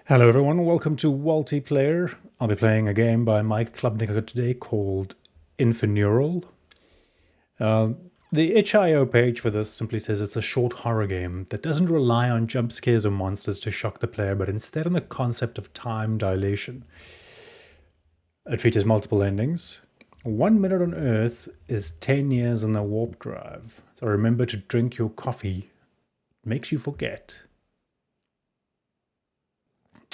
Hello everyone, welcome to Multiplayer. I'll be playing a game by Mike Klubnika today called Infineural. The itch.io page for this simply says it's a short horror game that doesn't rely on jump scares or monsters to shock the player, but instead on the concept of time dilation. It features multiple endings. 1 minute on Earth is 10 years in the warp drive. So remember to drink your coffee. It makes you forget.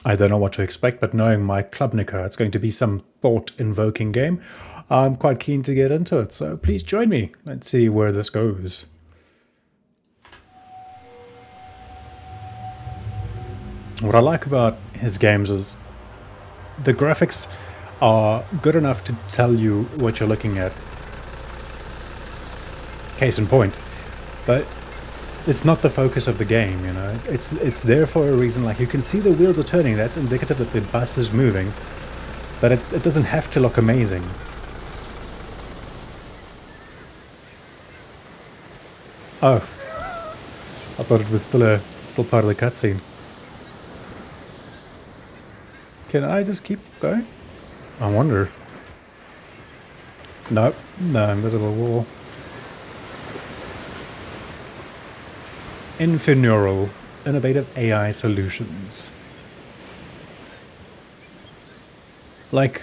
I don't know what to expect, but knowing my Klubnika, it's going to be some thought-invoking game. I'm quite keen to get into it, so please join me. Let's see where this goes. What I like about his games is the graphics are good enough to tell you what you're looking at. Case in point. But it's not the focus of the game, you know. It's there for a reason. Like, you can see the wheels are turning. That's indicative that the bus is moving. But it doesn't have to look amazing. Oh. I thought it was still part of the cutscene. Can I just keep going? I wonder. Nope. No invisible wall. Infineural, innovative AI solutions. Like,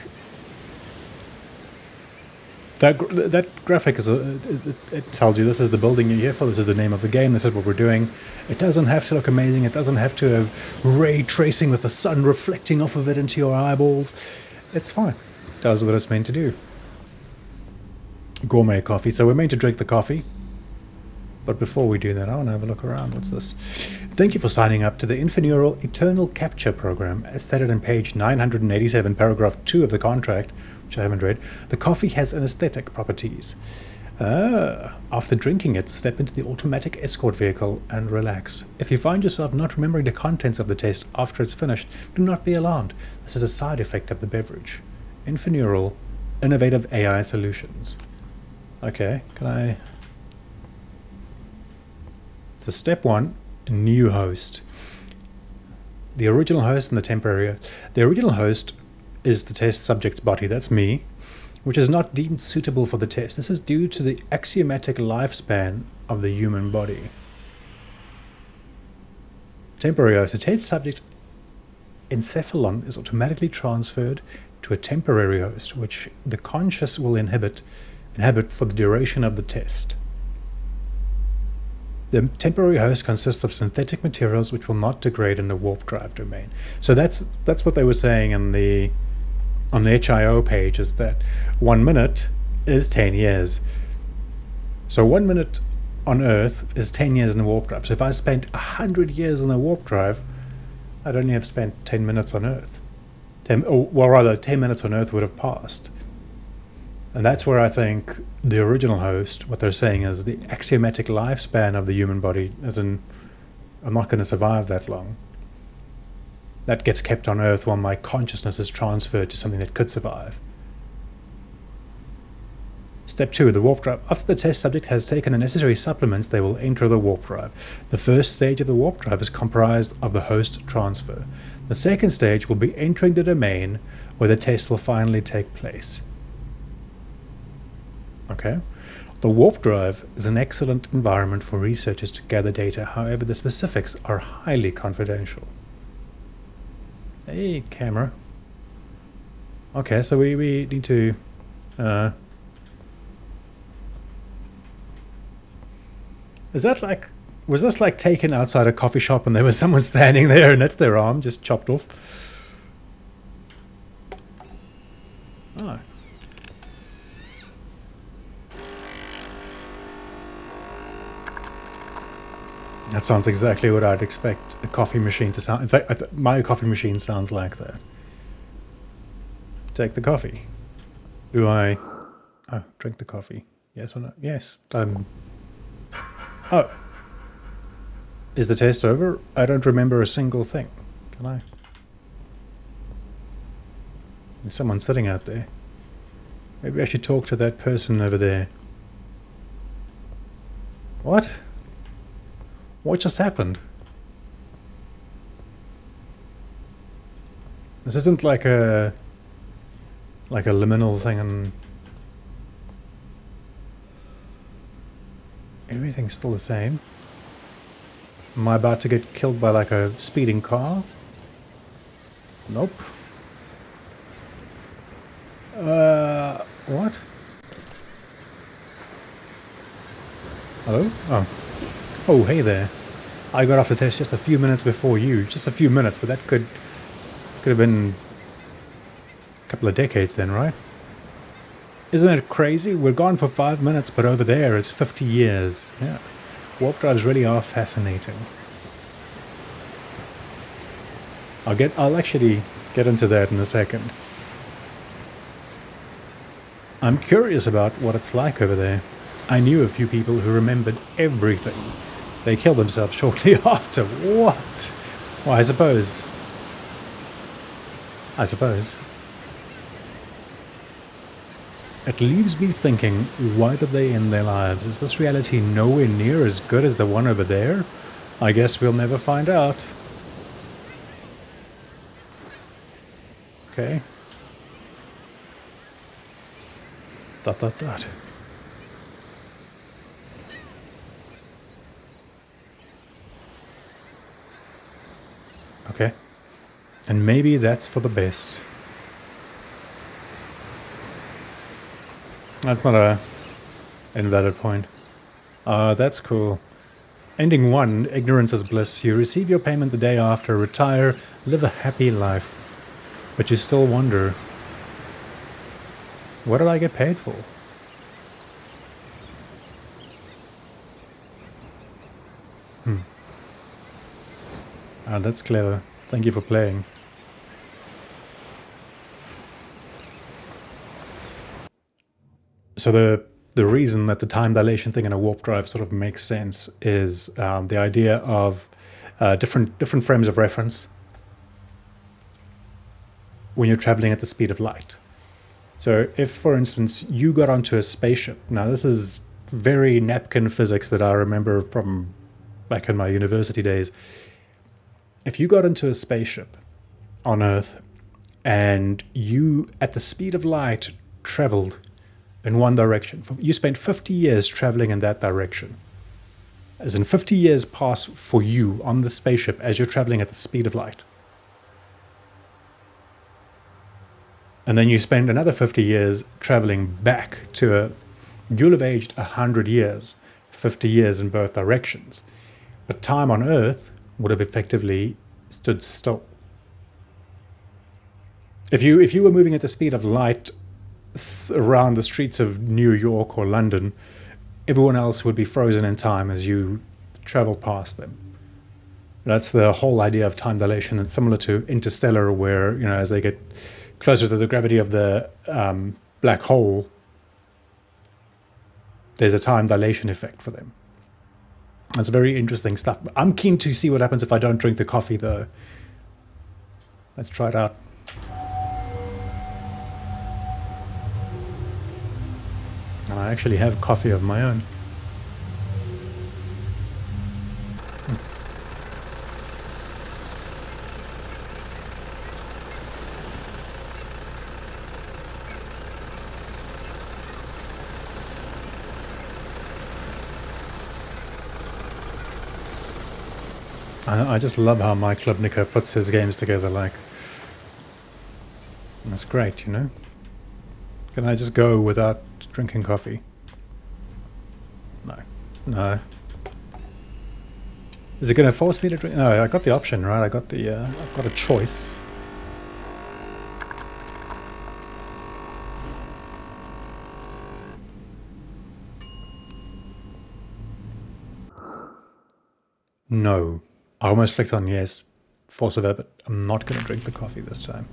that graphic is it tells you this is the building you're here for, this is the name of the game, this is what we're doing. It doesn't have to look amazing, it doesn't have to have ray tracing with the sun reflecting off of it into your eyeballs. It's fine. It does what it's meant to do. Gourmet coffee. So we're meant to drink the coffee. But before we do that, I want to have a look around. What's this? Thank you for signing up to the Infineural Eternal Capture Program. As stated in page 987, paragraph 2 of the contract, which I haven't read, the coffee has anesthetic properties. After drinking it, step into the automatic escort vehicle and relax. If you find yourself not remembering the contents of the test after it's finished, do not be alarmed. This is a side effect of the beverage. Infineural, innovative AI solutions. Okay, can I... So step 1, new host. The original host and the temporary. The original host is the test subject's body, that's me, which is not deemed suitable for the test. This is due to the axiomatic lifespan of the human body. Temporary host. The test subject's encephalon is automatically transferred to a temporary host, which the conscious will inhabit for the duration of the test. The temporary host consists of synthetic materials which will not degrade in the warp drive domain. So that's what they were saying on the itch.io page, is that 1 minute is 10 years. So 1 minute on Earth is 10 years in the warp drive. So if I spent 100 years in the warp drive, I'd only have spent 10 minutes on Earth. 10 minutes on Earth would have passed. And that's where I think the original host, what they're saying is the axiomatic lifespan of the human body, as in, I'm not going to survive that long. That gets kept on Earth while my consciousness is transferred to something that could survive. Step 2, the warp drive. After the test subject has taken the necessary supplements, they will enter the warp drive. The first stage of the warp drive is comprised of the host transfer. The second stage will be entering the domain where the test will finally take place. Okay. The warp drive is an excellent environment for researchers to gather data. However, the specifics are highly confidential. Hey, camera. Okay, so we need to... Is that like... Was this like taken outside a coffee shop and there was someone standing there and that's their arm just chopped off? Oh. That sounds exactly what I'd expect a coffee machine to sound. In fact, my coffee machine sounds like that. Take the coffee. Do I... Oh, drink the coffee. Yes or no? Yes. Oh. Is the test over? I don't remember a single thing. Can I? There's someone sitting out there. Maybe I should talk to that person over there. What? What just happened? This isn't like a liminal thing, and everything's still the same. Am I about to get killed by like a speeding car? Nope. What? Hello? Oh. Oh, hey there. I got off the test just a few minutes before you. Just a few minutes, but that could have been a couple of decades then, right? Isn't it crazy? We're gone for 5 minutes, but over there it's 50 years. Yeah. Warp drives really are fascinating. I'll actually get into that in a second. I'm curious about what it's like over there. I knew a few people who remembered everything. They killed themselves shortly after. What? Well, I suppose. It leaves me thinking, why did they end their lives? Is this reality nowhere near as good as the one over there? I guess we'll never find out. Okay. ... Okay. And maybe that's for the best. That's not a invalid point. That's cool. Ending 1, ignorance is bliss. You receive your payment the day after, retire, live a happy life. But you still wonder, what did I get paid for? That's clever. Thank you for playing. So the reason that the time dilation thing in a warp drive sort of makes sense is the idea of different frames of reference when you're traveling at the speed of light. So if, for instance, you got onto a spaceship, now this is very napkin physics that I remember from back in my university days. If you got into a spaceship on Earth and you, at the speed of light, traveled in one direction, you spent 50 years traveling in that direction. As in 50 years pass for you on the spaceship as you're traveling at the speed of light. And then you spend another 50 years traveling back to Earth. You'll have aged 100 years, 50 years in both directions. But time on Earth would have effectively stood still. If you were moving at the speed of light around the streets of New York or London, everyone else would be frozen in time as you travel past them. That's the whole idea of time dilation. It's similar to Interstellar, where, you know, as they get closer to the gravity of the black hole, there's a time dilation effect for them. That's very interesting stuff. I'm keen to see what happens if I don't drink the coffee, though. Let's try it out. And I actually have coffee of my own. I just love how my Klubnika puts his games together, like... That's great, you know? Can I just go without drinking coffee? No. No. Is it going to force me to drink? No, I got the option, right? I got the, I've got a choice. No. I almost clicked on yes, force of habit. I'm not going to drink the coffee this time.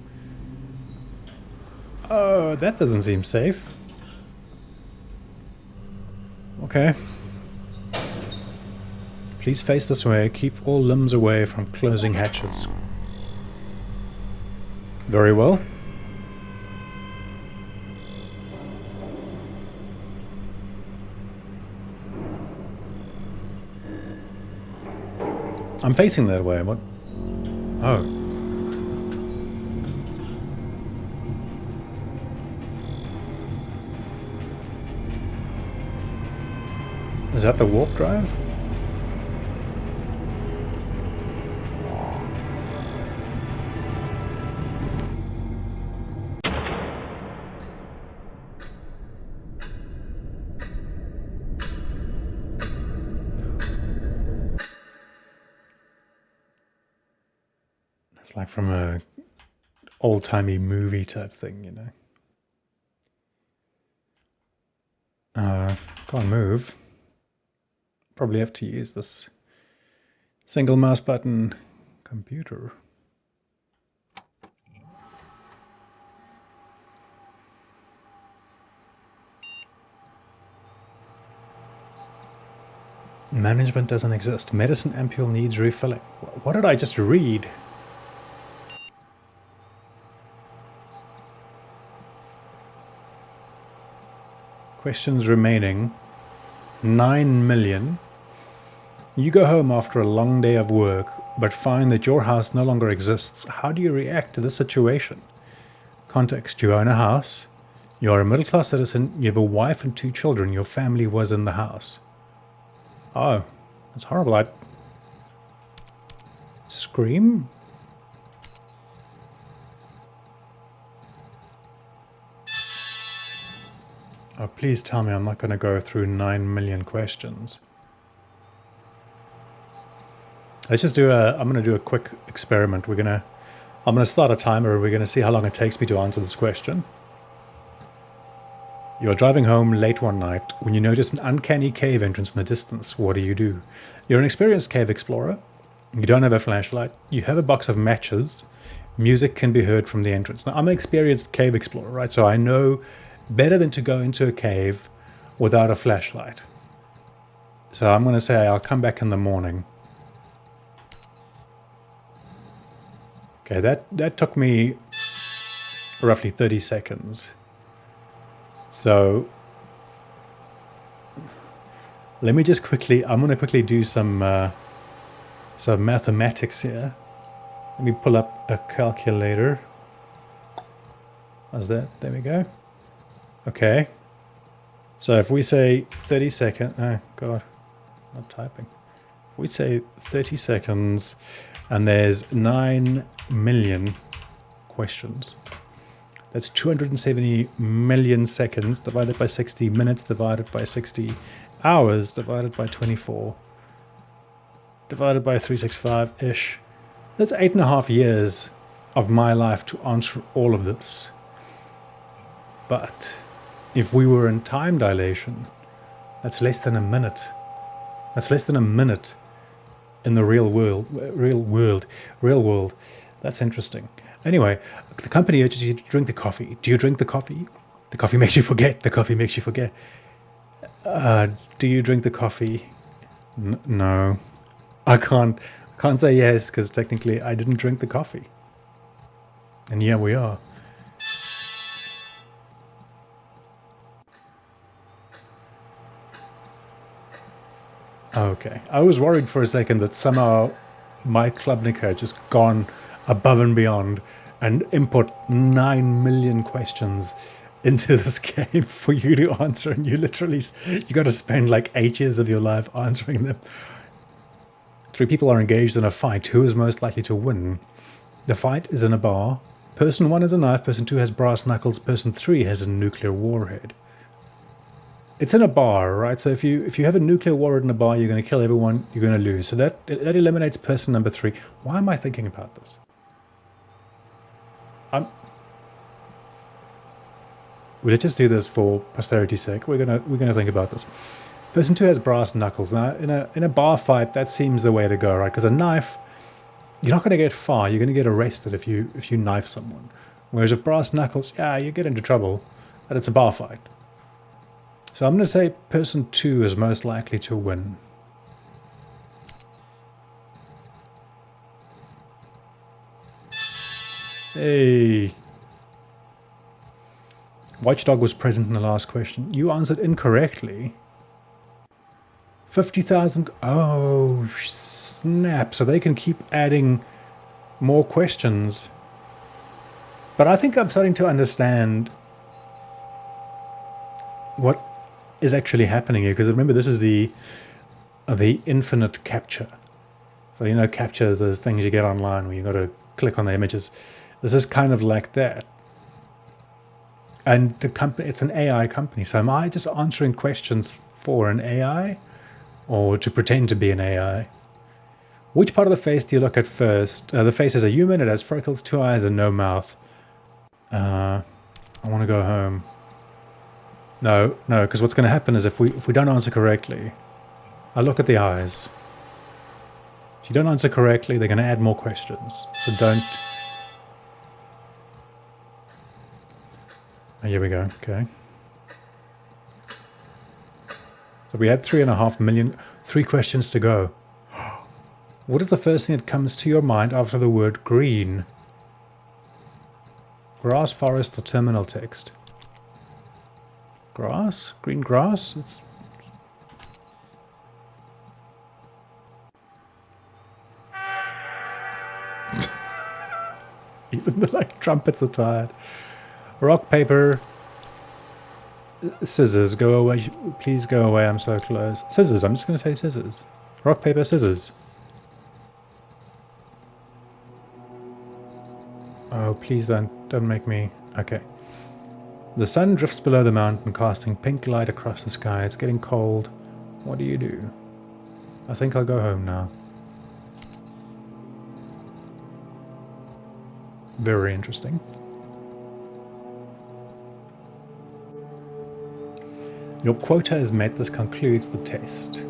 Oh, that doesn't seem safe. Okay. Please face this way. Keep all limbs away from closing hatches. Very well. I'm facing that way. What? Oh. Is that the warp drive? It's like from a old-timey movie type thing, you know. Can't move. Probably have to use this single mouse button computer. Management doesn't exist. Medicine ampule needs refilling. What did I just read? Questions remaining. 9 million. You go home after a long day of work, but find that your house no longer exists. How do you react to this situation? Context: you own a house. You are a middle-class citizen. You have a wife and 2 children. Your family was in the house. Oh, that's horrible. I'd scream? Oh, please tell me I'm not going to go through 9 million questions. Let's just do I'm going to do a quick experiment. I'm going to start a timer. We're going to see how long it takes me to answer this question. You're driving home late one night when you notice an uncanny cave entrance in the distance. What do? You're an experienced cave explorer. You don't have a flashlight. You have a box of matches. Music can be heard from the entrance. Now, I'm an experienced cave explorer, right? So I know better than to go into a cave without a flashlight. So I'm going to say I'll come back in the morning. Okay, that took me roughly 30 seconds. So let me just I'm going to quickly do some mathematics here. Let me pull up a calculator. How's that? There we go. Okay. So if we say 30 seconds, oh God, not typing. If we say 30 seconds and there's 9 million questions, that's 270 million seconds divided by 60 minutes divided by 60 hours divided by 24 divided by 365-ish. That's 8.5 years of my life to answer all of this. But if we were in time dilation, that's less than a minute. That's less than a minute in the real world. Real world. That's interesting. Anyway, the company urges you to drink the coffee. Do you drink the coffee? The coffee makes you forget. The coffee makes you forget. Do you drink the coffee? No. I can't say yes because technically I didn't drink the coffee. And here we are. Okay. I was worried for a second that somehow my Klubnika had just gone above and beyond and input 9 million questions into this game for you to answer, and you got to spend like 8 years of your life answering them. 3 people are engaged in a fight. Who is most likely to win? The fight is in a bar. Person 1 has a knife, person 2 has brass knuckles, person 3 has a nuclear warhead. It's in a bar, right? So if you have a nuclear warhead in a bar, you're going to kill everyone, you're going to lose. So that eliminates person number 3. Why am I thinking about this? Let's just do this for posterity's sake. We're gonna think about this. Person 2 has brass knuckles. Now, in a bar fight, that seems the way to go, right? Because a knife, you're not going to get far. You're going to get arrested if you knife someone. Whereas with brass knuckles, yeah, you get into trouble, but it's a bar fight. So I'm going to say person 2 is most likely to win. Hey. Watchdog was present in the last question. You answered incorrectly. 50,000. Oh, snap. So they can keep adding more questions. But I think I'm starting to understand what is actually happening here, because remember, this is the infinite capture. So, you know, capture is those things you get online where you got to click on the images. This is kind of like that. And the company, it's an AI company. So am I just answering questions for an AI, or to pretend to be an AI? Which part of the face do you look at first? The face is a human. It has freckles, 2 eyes, and no mouth. I want to go home. No, because what's going to happen is if we don't answer correctly, I look at the eyes. If you don't answer correctly, they're going to add more questions. So don't... Oh, here we go. Okay. So we had 3.5 million... 3 questions to go. What is the first thing that comes to your mind after the word green? Grass, forest, or terminal text? Grass? Green grass? It's... Even the like trumpets are tired. Rock, paper, scissors. Go away. Please go away. I'm so close. Scissors. I'm just going to say scissors. Rock, paper, scissors. Oh, please don't make me... Okay. The sun drifts below the mountain, casting pink light across the sky. It's getting cold. What do you do? I think I'll go home now. Very interesting. Your quota is met. This concludes the test.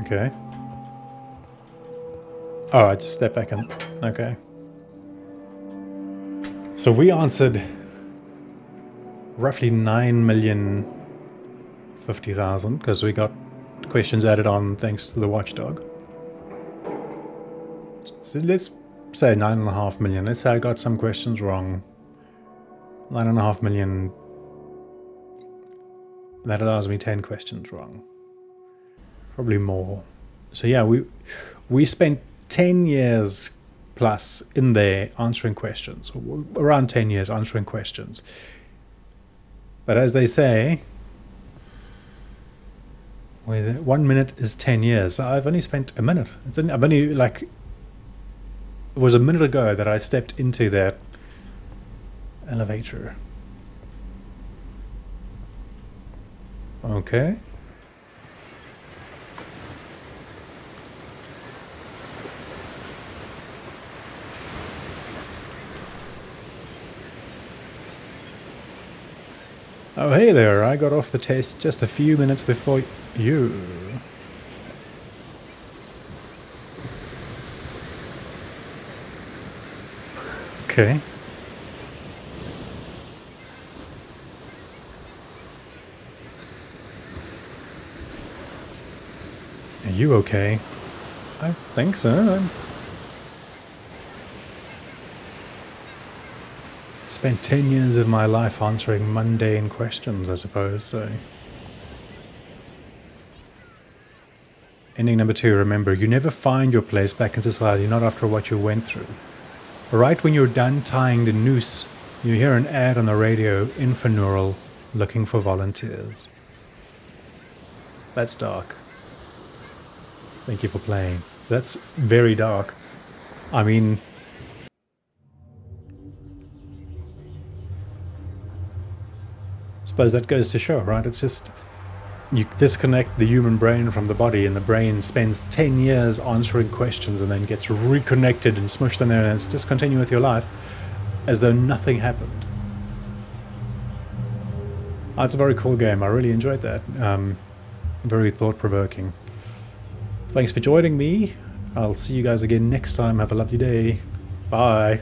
Okay. Oh, I just stepped back in. Okay. So we answered roughly 9,050,000 because we got questions added on thanks to the watchdog. So let's say 9.5 million. Let's say I got some questions wrong. 9.5 million. That allows me 10 questions wrong. Probably more. So yeah, we spent 10 years plus in there answering questions. Around 10 years answering questions. But as they say, 1 minute is 10 years. So I've only spent a minute. I've only like... It was a minute ago that I stepped into that elevator. Okay. Oh, hey there. I got off the test just a few minutes before you. Okay. Are you okay? I think so. Spent 10 years of my life answering mundane questions, I suppose, so... Ending number 2, remember, you never find your place back in society, not after what you went through. Right when you're done tying the noose, you hear an ad on the radio, Infineural, looking for volunteers. That's dark. Thank you for playing. That's very dark. I mean... suppose that goes to show, right? It's just... you disconnect the human brain from the body, and the brain spends 10 years answering questions and then gets reconnected and smushed in there, and it's just continue with your life as though nothing happened. Oh, it's a very cool game. I really enjoyed that. Very thought-provoking. Thanks for joining me. I'll see you guys again next time. Have a lovely day. Bye.